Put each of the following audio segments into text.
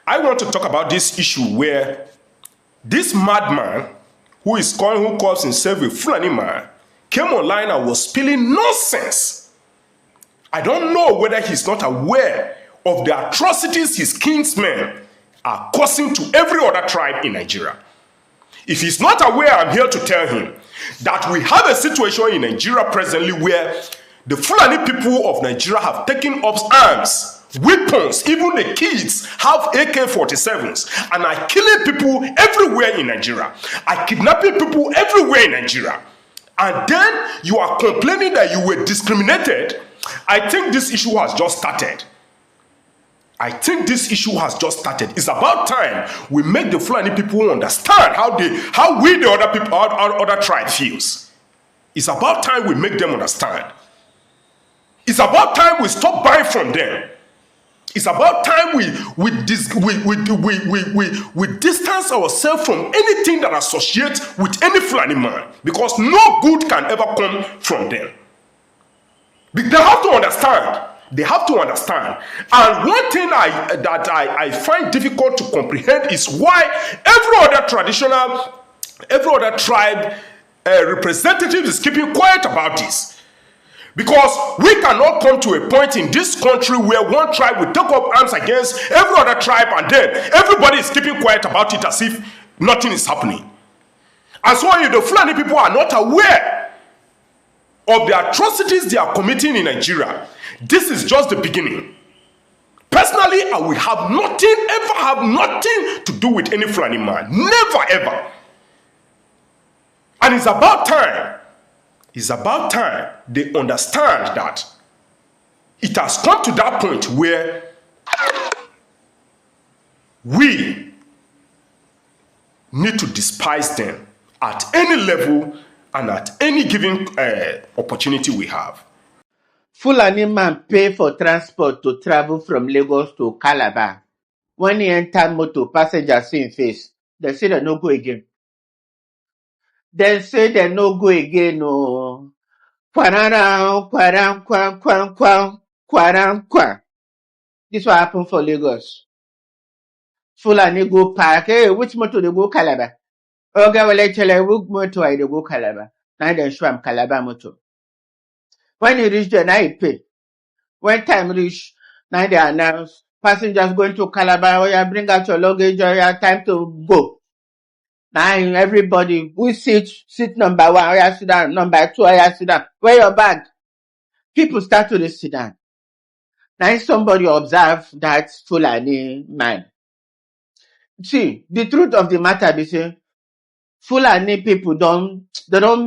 I want to talk about this issue where this madman who calls himself a Fulani man came online and was spilling nonsense. I don't know whether he's not aware of the atrocities his kinsmen are causing to every other tribe in Nigeria. If he's not aware, I'm here to tell him that we have a situation in Nigeria presently where the Fulani people of Nigeria have taken up arms, weapons, even the kids have AK-47s and are killing people everywhere in Nigeria, are kidnapping people everywhere in Nigeria. And then you are complaining that you were discriminated. I think this issue has just started. It's about time we make the Fulani people understand how we the other people, other tribe feels. It's about time we make them understand. It's about time we stop buying from them. It's about time we distance ourselves from anything that associates with any Fulani man, because no good can ever come from them. They have to understand. And one thing I find difficult to comprehend is why every other tribe representative is keeping quiet about this. Because we cannot come to a point in this country where one tribe will take up arms against every other tribe and then everybody is keeping quiet about it as if nothing is happening. And so the Fulani people are not aware of the atrocities they are committing in Nigeria. This is just the beginning. Personally, I will have nothing to do with any Fulani man. Never, ever. And it's about time they understand that it has come to that point where we need to despise them at any level and at any given opportunity we have. Fulani man pay for transport to travel from Lagos to Calabar. When he enter motor, passengers see him face. They say they no go again. No. Quaran. This what happened for Lagos. Fulani go park. Hey, which motor they go Calabar? Okay, well, let's tell you which motor they go Calabar. Now they show him Calabar motor. When he reach there, now he pay. When time reach, now they announce passengers going to Calabar. Oh yeah, bring out your luggage. Oh yeah, time to go. Now everybody, we seat number 1, oh yeah, sit down. Number 2, oh yeah, sit down. Where your bag? People start to sit down. Now somebody observe that Fulani man. See, the truth of the matter be say, Fulani people don't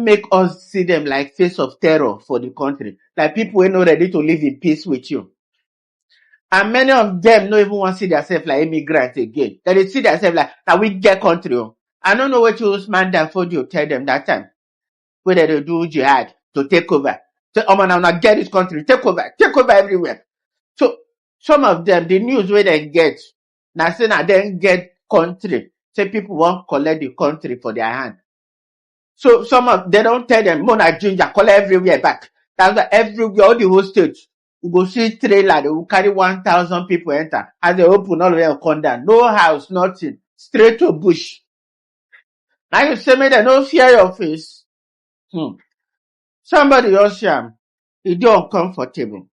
make us see them like face of terror for the country. Like people who are not ready to live in peace with you. And many of them don't even want to see themselves like immigrants again. They see themselves like, now we get country. I don't know what Usman Danfodio tell them that time. Whether they do jihad to take over. So, now get this country, take over everywhere. So, some of them, the news where they get, now say now they get country. Say people won't collect the country for their hand. So, they don't tell them, Mona Ginger, collect everywhere back. That's why everywhere, all the whole states. We go see trailer, they will carry 1,000 people enter. As they open, all the way come down. No house, nothing. Straight to bush. Now you say me they don't fear your face. Somebody else sham. It do uncomfortable.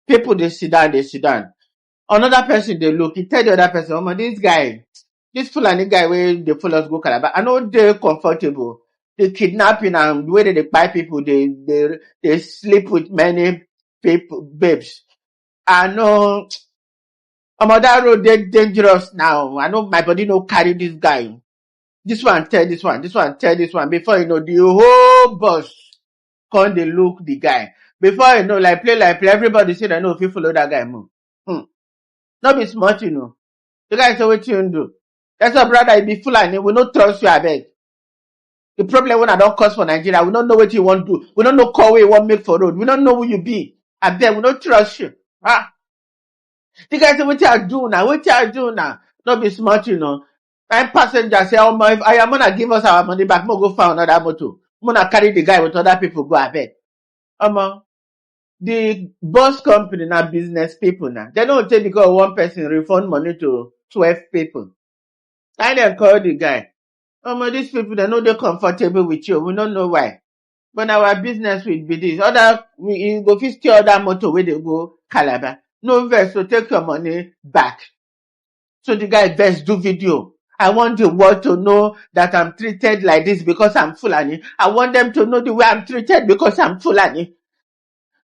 People they sit down. Another person they look, he tell the other person, this Fulani guy where they follow us go Calabar. I know they're comfortable. They kidnapping and the way they buy people, they sleep with many people, babes. I know that road they dangerous now. I know my body no carry this guy. This one tell this one tell this one. Before you know, the whole bus come they look the guy. Before you know, like play, everybody say they know if you follow that guy move. Not be smart, you know. The guy say what you do. That's why brother, it be Fulani. We don't trust you, I beg. The problem when I don't cause for Nigeria, we don't know what you want to do. We don't know call way you want make for road. We don't know who you be. I beg, we don't trust you. The guy say what you do now? Not be smart, you know. And passenger say, oh my, if I am gonna give us our money back, we'll go find another motor. I'm gonna carry the guy with other people go, I beg. The bus company now business people now. They don't take because one person refund money to 12 people. I then call the guy. These people, they know they're comfortable with you. We don't know why. But our business will be this. We go fit steal other motor where they go Calabar. No verse, so take your money back. So the guy best do video. I want the world to know that I'm treated like this because I'm Fulani. I want them to know the way I'm treated because I'm Fulani.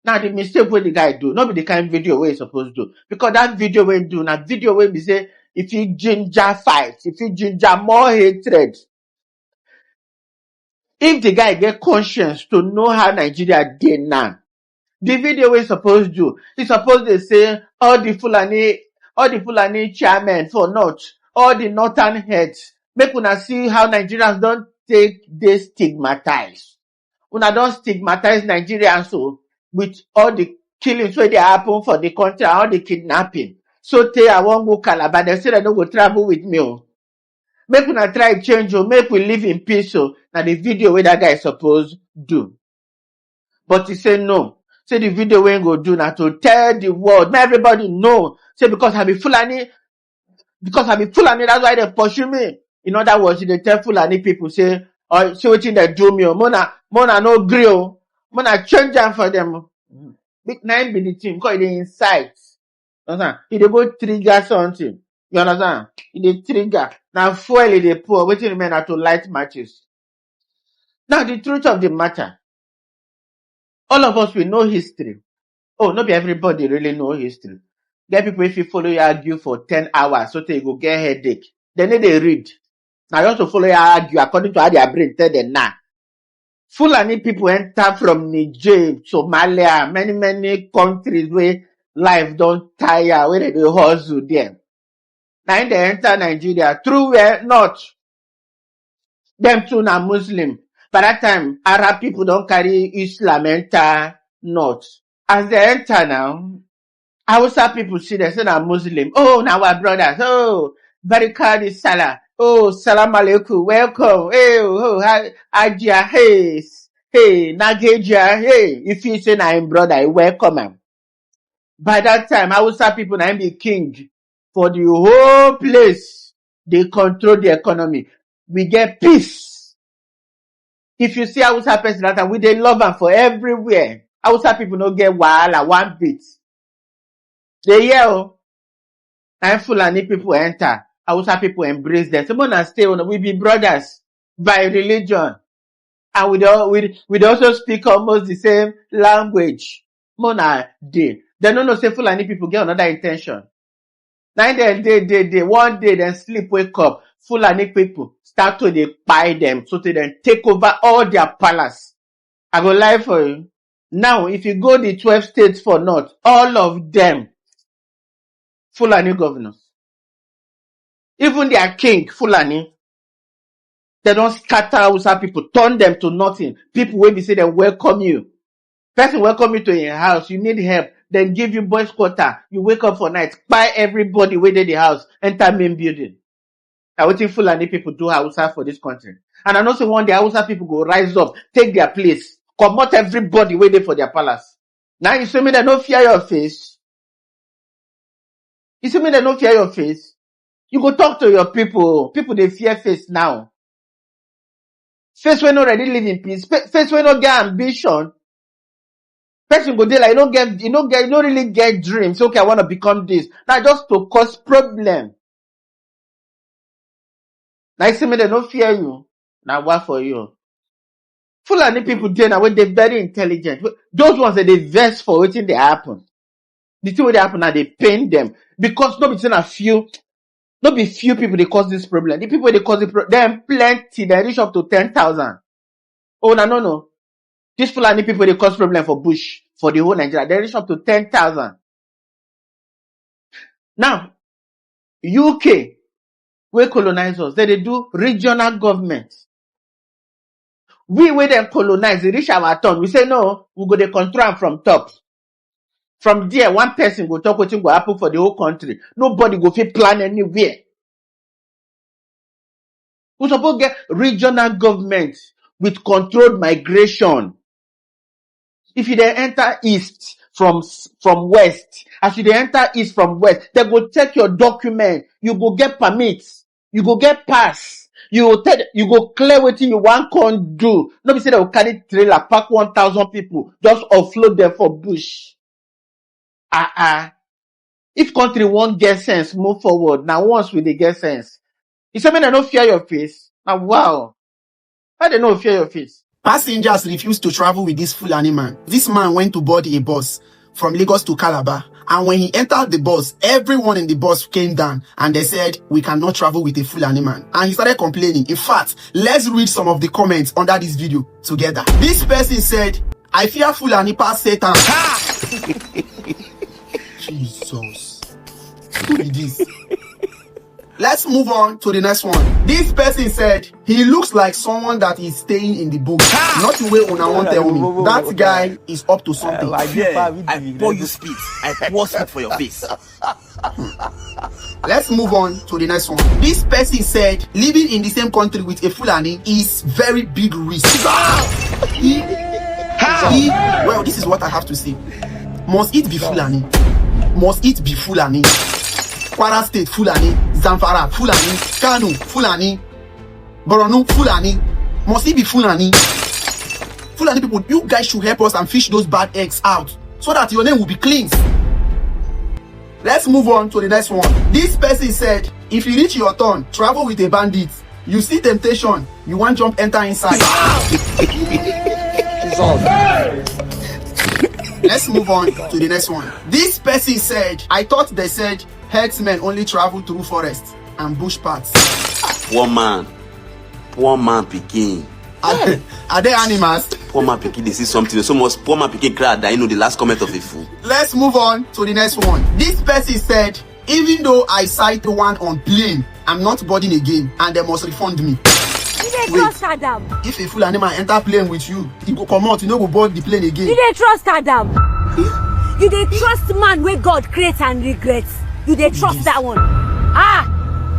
Now the mistake what the guy do, not be the kind of video where he's supposed to do. Because that video when do, now video where we say, if you ginger fight, if you ginger more hatred. If the guy get conscience to know how Nigeria did now, the video we supposed to, he supposed to say all the Fulani chairmen for North, all the northern heads, make una see how Nigerians don't take they stigmatize. Una don't stigmatize Nigerians so with all the killings where they happen for the country, all the kidnapping. So tey I won't go Calabar, they say they don't go travel with me. Make una try change, make we live in peace. Now the video where that guy supposed do. But he said no. Say the video we ain't go do now to tell the world. Make everybody know. Say because I be Fulani, that's why they pursue me. In other words, they tell Fulani people say, oh, see what they do me. Mona no grill. Mona change them for them. Big nine be the team because they incite. You understand? If they go trigger something. You understand? If they trigger. Now fuel if they pour. Waiting remain to light matches. Now the truth of the matter. All of us will know history. Oh, not be everybody really know history. Get people if you follow you argue for 10 hours, so they go get headache. Then they read. Now you also follow you argue according to how their brain tell them now. Fulani people enter from Niger, Somalia, many countries where life don't tire, where they hustle them. Now they enter Nigeria through where not. Them too na Muslim. By that time, Arab people don't carry Islam enter North. As they enter now, Hausa people see they say na Muslim. Oh, now our brothers. Oh, Barikadi Salah. Oh, Salam Alaikum. Welcome. Hey, oh, Ajia. Hey, Nageja. Hey, if you say na him brother, welcome him. By that time, Hausa people na him be king for the whole place. They control the economy. We get peace. If you see Hausa person that time, we they love them for everywhere. Hausa people no get wahala one bit. They yell. And Fulani people enter. Hausa people embrace them. Someone and stay on. We be brothers by religion. And we also speak almost the same language. Mona day. They don't know say Fulani people get another intention. Now they one day then sleep wake up. Fulani people start to they buy them so they then take over all their palace. I go lie for you. Now if you go the 12 states for North, all of them Fulani governors. Even their king, Fulani, they don't scatter Hausa people, turn them to nothing. People will be say they welcome you. Person welcome you to your house, you need help, then give you boys quarter. You wake up for night, buy everybody within the house, enter main building. I would think Fulani people do Hausa for this country. And I know say one day Hausa people go rise up, take their place, comot everybody waiting for their palace. Now you see me they don't fear your face. You see me they don't fear your face. You go talk to your people. People they fear face now. Face when already live in peace. Face when no get ambition. Person go there like you don't really get dreams. Okay, I want to become this. Now just to cause problem. Now you see me they don't fear you. Now what for you? Fulani people there now when they very intelligent. Those ones that they vex for waiting they happen. The thing when they happen now they pain them because nobody saying a few. Not be few people they cause this problem. The people they cause the problem, them plenty. They reach up to 10,000. Oh no. These Fulani people they cause problem for bush for the whole Nigeria. They reach up to 10,000. Now, UK we colonize us. They do regional government. We where them colonize, they reach our turn. We say no, we go they control from top. From there, one person go talk what will happen for the whole country. Nobody go fit plan anywhere. We suppose get regional government with controlled migration. If you then enter east, from west. As you dey enter east from west, they go check your document. You go get permits. You go get pass. You go clear wetin you wan come do. No be say they go carry trailer, pack 1,000 people, just offload them for bush. If country won't get sense, move forward. Now once we dey get sense. You say, man, I don't fear your face. Now, wow. How they no fear your face? Passengers refused to travel with this Fulani man. This man went to board a bus from Lagos to Calabar. And when he entered the bus, everyone in the bus came down and they said, we cannot travel with a Fulani man. And he started complaining. In fact, let's read some of the comments under this video together. This person said, I fear Fulani pass Satan. Jesus. Who is this? Let's move on to the next one. This person said, he looks like someone that is staying in the book. Not the way una want tell me. That guy is up to something. I pour you spit. I pour spit for your face. Let's move on to the next one. This person said, living in the same country with a Fulani is very big risk. Well, this is what I have to say. Must it be Fulani? Must it be Fulani? Kwara State Fulani, Zamfara Fulani, Kano Fulani, Borno Fulani. Must it be Fulani? Fulani people, you guys should help us and fish those bad eggs out so that your name will be cleansed. Let's move on to the next one. This person said, if you reach your turn, travel with a bandit. You see temptation, you want jump enter inside. Let's move on to the next one. This person said, I thought they said herdsmen only travel through forests and bush paths. Poor man picking. Are they animals? Poor man picking, they see something. So much poor man picking crowd that you know the last comment of a fool. Let's move on to the next one. This person said, even though I sight one on plane, I'm not boarding again and they must refund me. Trust Adam. If a full animal enter plane with you, he go come out, you know, go board the plane again. You dey trust Adam. You dey trust man where God creates and regrets. You dey trust that one.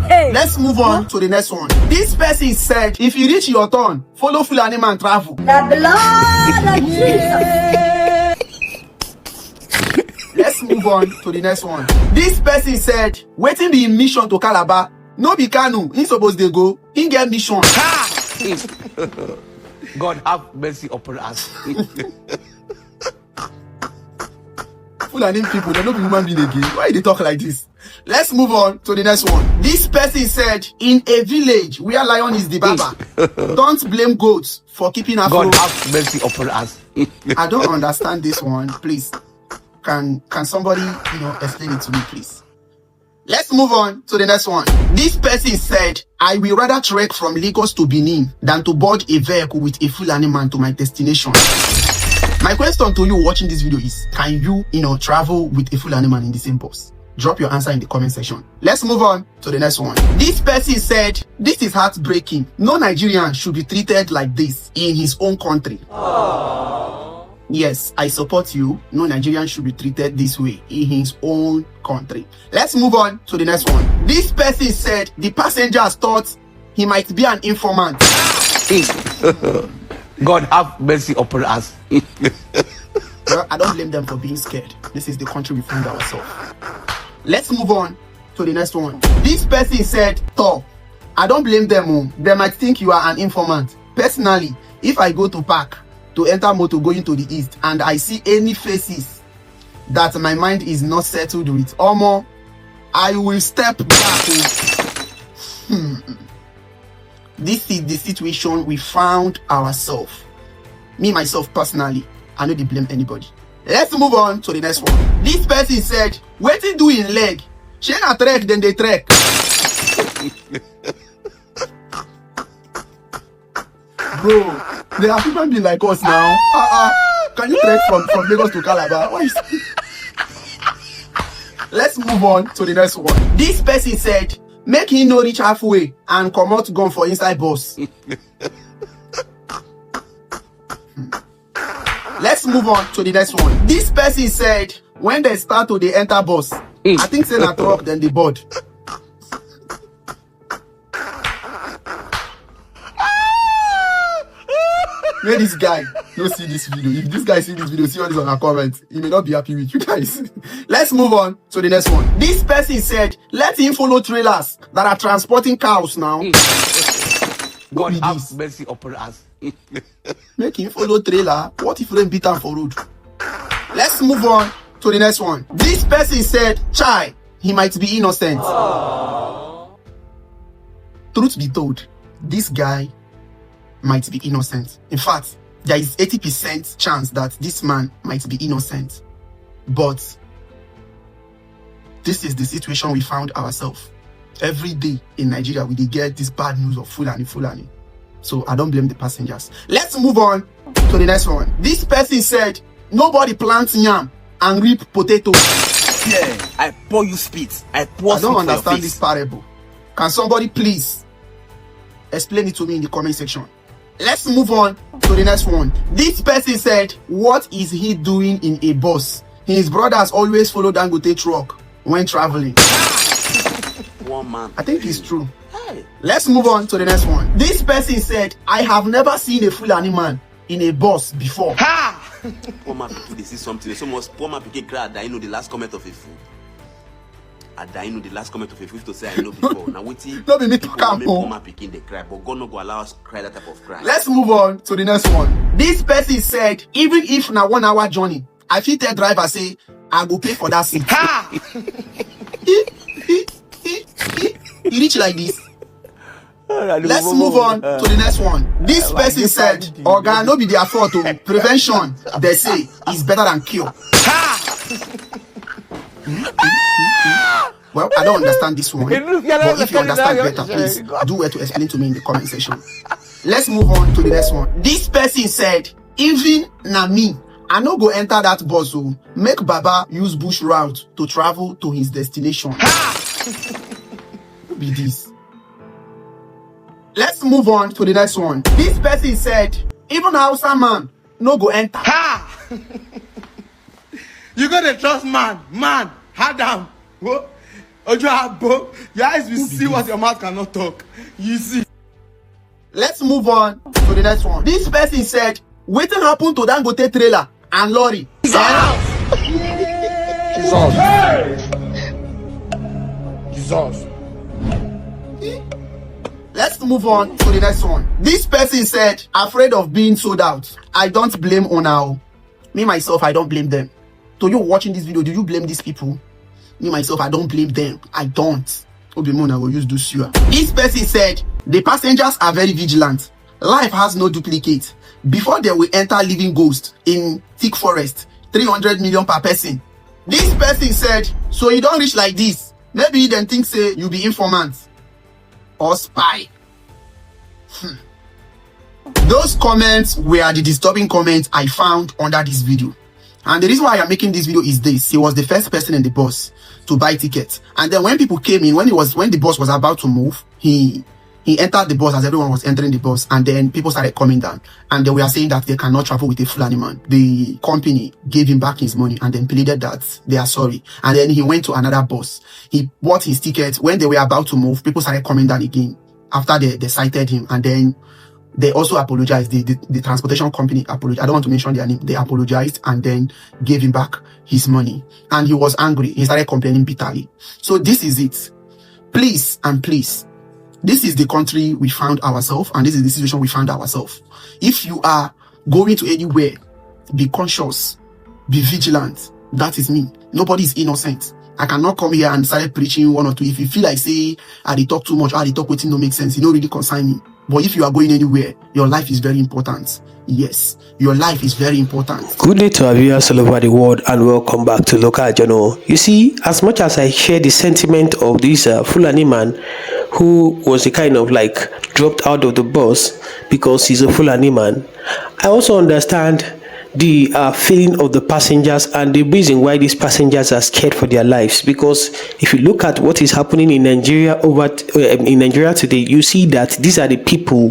Hey. Let's move on to the next one. This person said, if you reach your turn, follow full animal and travel. The blood of Jesus. Let's move on to the next one. This person said, waiting the mission to Calabar. No be Kanu, he supposed to go. He get mission. God have mercy upon us. Fulani people, they don't be human being again. Why they talk like this? Let's move on to the next one. This person said, in a village where lion is the baba, don't blame goats for keeping a God have mercy upon us. I don't understand this one. Please, can somebody explain it to me, please? Let's move on to the next one. This person said, I will rather trek from Lagos to Benin than to board a vehicle with a Fulani man to my destination. My question to you watching this video is, can you, travel with a Fulani man in the same bus? Drop your answer in the comment section. Let's move on to the next one. This person said, this is heartbreaking. No Nigerian should be treated like this in his own country. Aww. Yes, I support you. No Nigerian should be treated this way in his own country. Let's move on to the next one. This person said the passengers thought he might be an informant. God have mercy upon us. Well, I don't blame them for being scared. This is the country we find ourselves. Let's move on to the next one. This person said, Thor, I don't blame them. They might think you are an informant. Personally, if I go to park to enter motor going to the east and I see any faces that my mind is not settled with, Omo, I will step back. This is the situation we found ourselves. Me, myself, personally, I no dey blame anybody. Let's move on to the next one. This person said, wetin do in leg? Shey na trek, then they trek. Bro, they are people be like us now. Can you trek from Lagos to Calabar? Why is Let's move on to the next one. This person said, make him no reach halfway and come out gun for inside bus. Let's move on to the next one. This person said, when they start to the enter bus, I think say na truck then the board. May this guy no see this video. If this guy see this video, see all this on our comments, he may not be happy with you guys. Let's move on to the next one. This person said, let him follow trailers that are transporting cows now. God have mercy upon us. Make him follow trailer. What if rain beat him for road? Let's move on to the next one. This person said, Chai, he might be innocent. Aww. Truth be told, this guy might be innocent. In fact, there is 80% chance that this man might be innocent. But this is the situation we found ourselves. Every day in Nigeria, we get this bad news of Fulani. So I don't blame the passengers. Let's move on to the next one. This person said, nobody plants yam and reap potato. Yeah, I pour you spit. I don't understand this parable. Can somebody please explain it to me in the comment section? Let's move on to the next one. This person said, what is he doing in a bus? His brothers always follow Dangote truck when traveling. One man. I think it's true. Hey. Let's move on to the next one. This person said, I have never seen a Fulani man in a bus before. Ha! Poor man people, they see something. So much poor man people cry that I know the last comment of a fool. I know the last comment of a fool to say I know before. Now wait till don't be me poor man picking the cry, but God no go allow us cry that type of cry. Let's move on to the next one. This person said, even if na 1 hour journey, I feel tell driver say I go pay for that seat. Ha! He reach like this. Let's move on to the next one. This person said, Oga, no be their fault. Prevention, they say, is better than cure. Well, I don't understand this one. But if you understand better, please do well to explain to me in the comment section. Let's move on to the next one. This person said, even na me, I no go enter that bus. So make Baba use bush route to travel to his destination. Be this. Let's move on to the next one. This person said, even Hausa man no go enter. Ha! You gotta trust man, hard down. Your eyes will see what your mouth cannot talk. You see. Let's move on to the next one. This person said, wetin happen to Dangote trailer and lorry? Jesus. Let's move on to the next one. This person said, afraid of being sold out. I don't blame Ona. Me, myself, I don't blame them. To you watching this video, do you blame these people? Me, myself, I don't blame them. I don't. Obimona will use this year. This person said, the passengers are very vigilant. Life has no duplicate. Before they will enter living ghost in thick forest, 300 million per person. This person said, so you don't reach like this. Maybe then think say you be informant or spy. Those comments were the disturbing comments I found under this video. And the reason why I'm making this video is this. He was the first person in the bus to buy tickets. And then when people came in, when the bus was about to move, he entered the bus as everyone was entering the bus. And then people started coming down. And they were saying that they cannot travel with a Fulani man. The company gave him back his money and then pleaded that they are sorry. And then he went to another bus. He bought his ticket. When they were about to move, people started coming down again after they cited him. And then they also apologized. The transportation company apologized. I don't want to mention their name. They apologized and then gave him back his money. And he was angry. He started complaining bitterly. So this is it. Please and please. This is the country we found ourselves, and this is the situation we found ourselves. If you are going to anywhere, be conscious, be vigilant. That is me. Nobody is innocent. I cannot come here and start preaching one or two. If you feel like say I dey talk too much, or I dey talk wetin no make sense, it don't really concern me. But if you are going anywhere, your life is very important. Yes, your life is very important. Good day to our viewers all over the world, and welcome back to Local Journal. You see, as much as I share the sentiment of this Fulani man who was a kind of like dropped out of the bus because he's a Fulani man, I also understand the feeling of the passengers and the reason why these passengers are scared for their lives. Because if you look at what is happening in Nigeria in Nigeria today, you see that these are the people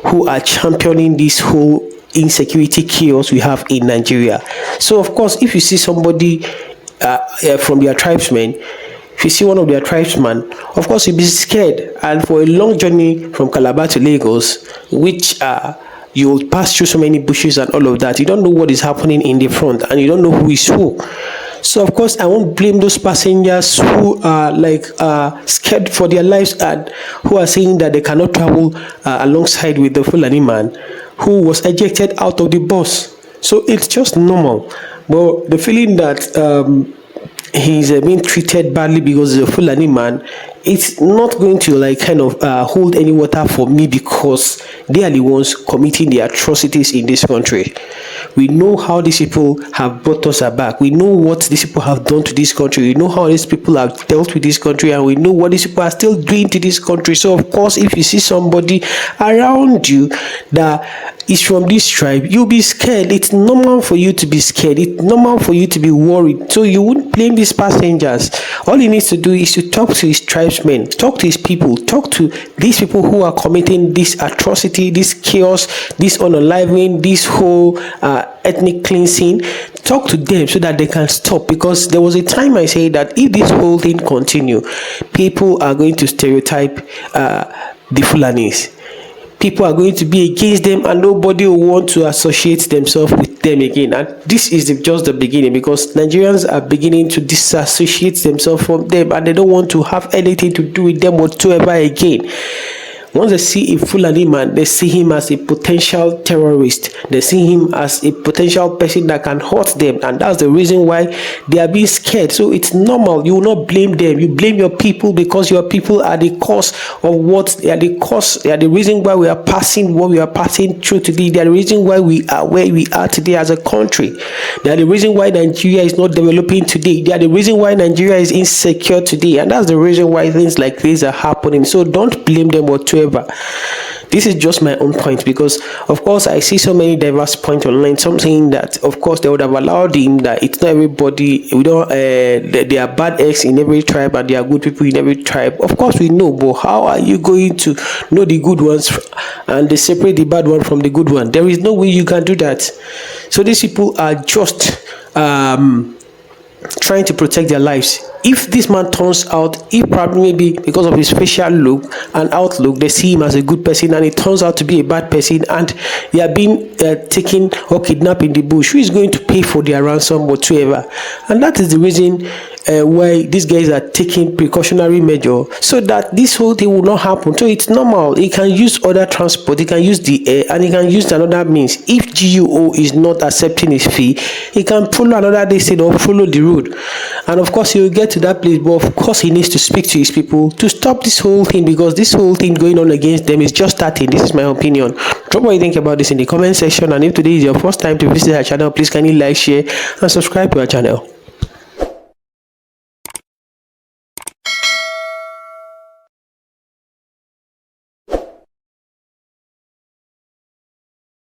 who are championing this whole insecurity chaos we have in Nigeria. So of course, if you see somebody from their tribesmen, if you see one of their tribesmen, of course you'll be scared. And for a long journey from Calabar to Lagos, which you'll pass through so many bushes and all of that. You don't know what is happening in the front, and you don't know who is who. So of course, I won't blame those passengers who are like scared for their lives and who are saying that they cannot travel alongside with the Fulani man who was ejected out of the bus. So it's just normal. But the feeling that he's being treated badly because he's a Fulani man, it's not going to like kind of hold any water for me, because they are the ones committing the atrocities in this country. We know how these people have brought us aback. We know what these people have done to this country. We know how these people have dealt with this country, and we know what these people are still doing to this country. So of course, if you see somebody around you that is from this tribe, you'll be scared. It's normal for you to be scared. It's normal for you to be worried. So you wouldn't blame these passengers. All he needs to do is to talk to his tribesmen, talk to his people, talk to these people who are committing this atrocity, this chaos, this unaliving, this whole ethnic cleansing. Talk to them so that they can stop, because there was a time I said that if this whole thing continue, people are going to stereotype the Fulanis. People are going to be against them, and nobody will want to associate themselves with them again. And this is just the beginning, because Nigerians are beginning to disassociate themselves from them, and they don't want to have anything to do with them whatsoever again. Once they see a Fulani man, they see him as a potential terrorist. They see him as a potential person that can hurt them, and that's the reason why they are being scared. So it's normal. You will not blame them. You blame your people, because your people are the cause of what they are the cause. They are the reason why we are passing what we are passing through today. They are the reason why we are where we are today as a country. They are the reason why Nigeria is not developing today. They are the reason why Nigeria is insecure today, and that's the reason why things like this are happening. So don't blame them whatsoever. This is just my own point, because of course I see so many diverse points online. Some saying that of course they would have allowed him, that it's not everybody, we don't there are bad eggs in every tribe and there are good people in every tribe. Of course we know, but how are you going to know the good ones and they separate the bad one from the good one? There is no way you can do that. So these people are just trying to protect their lives. If this man turns out, if probably maybe because of his facial look and outlook, they see him as a good person, and it turns out to be a bad person, and they are being taken or kidnapped in the bush, who is going to pay for their ransom whatsoever? And that is the reason why these guys are taking precautionary measure, so that this whole thing will not happen. So it's normal. He can use other transport, he can use the air, and he can use another means. If GUO is not accepting his fee, he can follow another distance or follow the road, and of course he will get to that place. But of course he needs to speak to his people to stop this whole thing, because this whole thing going on against them is just starting. This is my opinion. Drop what you think about this in the comment section, and if today is your first time to visit our channel, please kindly like, share and subscribe to our channel.